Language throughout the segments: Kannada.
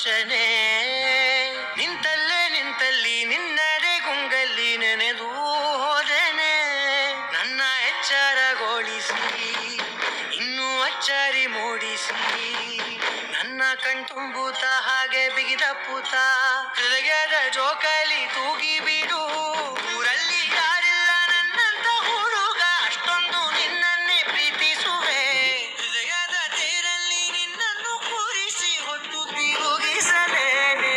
ಯೋಚನೆ ನಿಂತಲ್ಲೇ ನಿಂತಲ್ಲಿ ನಿನ್ನಡೆ ಗುಂಗಲ್ಲಿ ನೆನೆದು ಹೋದೆನೆ. ನನ್ನ ಎಚ್ಚರಗೊಳಿಸಿ ಇನ್ನೂ ಅಚ್ಚರಿ ಮೂಡಿಸಿ ನನ್ನ ಕಣ್ತುಂಬುತ್ತ ಹಾಗೆ ಬಿಗಿದಪ್ಪುತ್ತ ಹೃದಯದ ಜೋಕಾಲಿ ತೂಗಿ ಬಿಡು. ಊರಲ್ಲಿ ಯಾರಿಲ್ಲ ನನ್ನಂತ ಹುಡುಗ, ಅಷ್ಟೊಂದು ನಿನ್ನನ್ನೇ ಪ್ರೀತಿಸುವೆ. ಹೃದಯದ ತೇರಲ್ಲಿ ನಿನ್ನನ್ನು ಕೂರಿಸಿ ಹೊತ್ತು ತಿರುಗಿಸಲೇನೆ.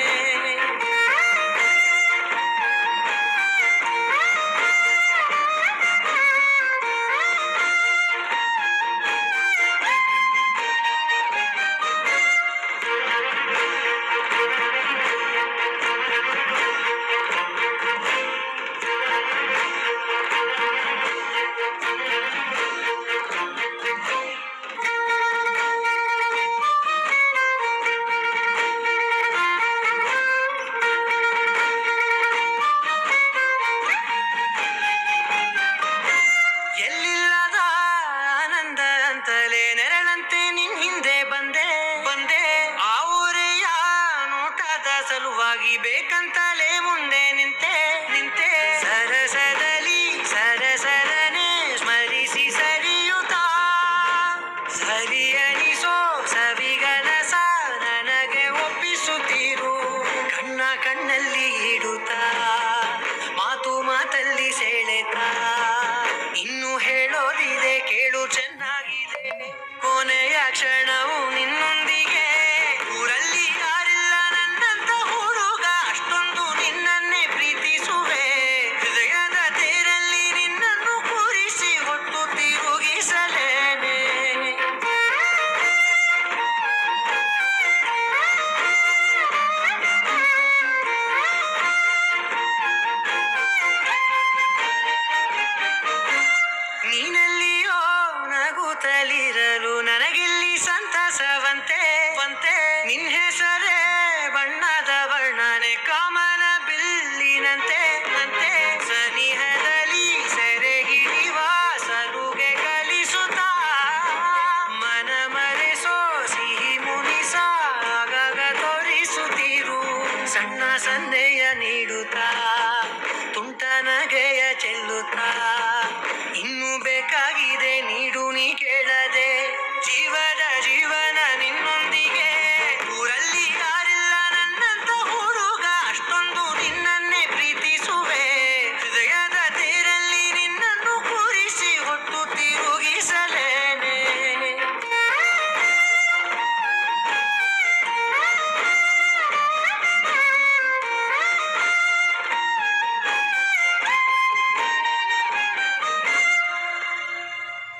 ಎಲ್ಲಿಲ್ಲದ ಆನಂದ ಅಂತಲೇ ನೆರಳಂತೆ ನಿನ್ ಹಿಂದೆ ಬಂದೆ ಬಂದೆ. ಆ ಊರೆಯ ನೋಟದ ಸಲುವಾಗಿ ಬೇಕಂತಲೇ ಮುಂದೆ ನಿಂತೆ ನಿಂತೆ. ಸರಸದಲ್ಲಿ ಸರಸರನೆ ಸ್ಮರಿಸಿ ಸರಿಯುತ್ತಾ ಸರಿ ಅನಿಸೋ ಸವಿಗನಸ ನನಗೆ ಒಪ್ಪಿಸುತ್ತೀರು. ಕಣ್ಣ ಕಣ್ಣಲ್ಲಿ ಇಡುತ್ತಾ ಮಾತು ಮಾತಲ್ಲಿ ಸೆಳೆತಾ ಇನ್ನು ಹೇಳೋದಿದೆ ಕೇಳು ಚೆನ್ನಾಗಿದೆ. ಕೊನೆಯ ಕ್ಷಣವು ನಿನ್ನೊಂದಿಗೆ. ಊರಲ್ಲಿ ಯಾರಿಲ್ಲ ನನ್ನಂತ ಹುಡುಗ, ಅಷ್ಟೊಂದು ನಿನ್ನನ್ನೇ ಪ್ರೀತಿಸುವೆ. ಹೃದಯದ ತೇರಲ್ಲಿ ನಿನ್ನನ್ನು ಕೂರಿಸಿ ಹೊತ್ತು ತಿರುಗಿಸಲೇನೆ. ನೀನೆಲ್ಲಿಯೋ ನಗುತ್ತಲಿರಲು ನನಗಿಲ್ಲಿ ಸಂತಸವಂತೆ ವಂತೆ. ನಿನ್ ಹೆಸರೇ ಬಣ್ಣದ ವರ್ಣನೆ ಕಾಮನ ಬಿಲ್ಲಿನಂತೆ ನಂತೆ. ಸನಿಹದಲ್ಲಿ ಸೆರೆಗಿಳಿವ ಸಲುಗೆ ಕಲಿಸುತ್ತಾ ಮನ ಮರೆಸೋ ಸಿಹಿ ಮುನಿಸ ಆಗಾಗ ತೋರಿಸುತ್ತೀರು. ಸಣ್ಣ ಸಂದೇಹ ನೀಡುತ್ತಾ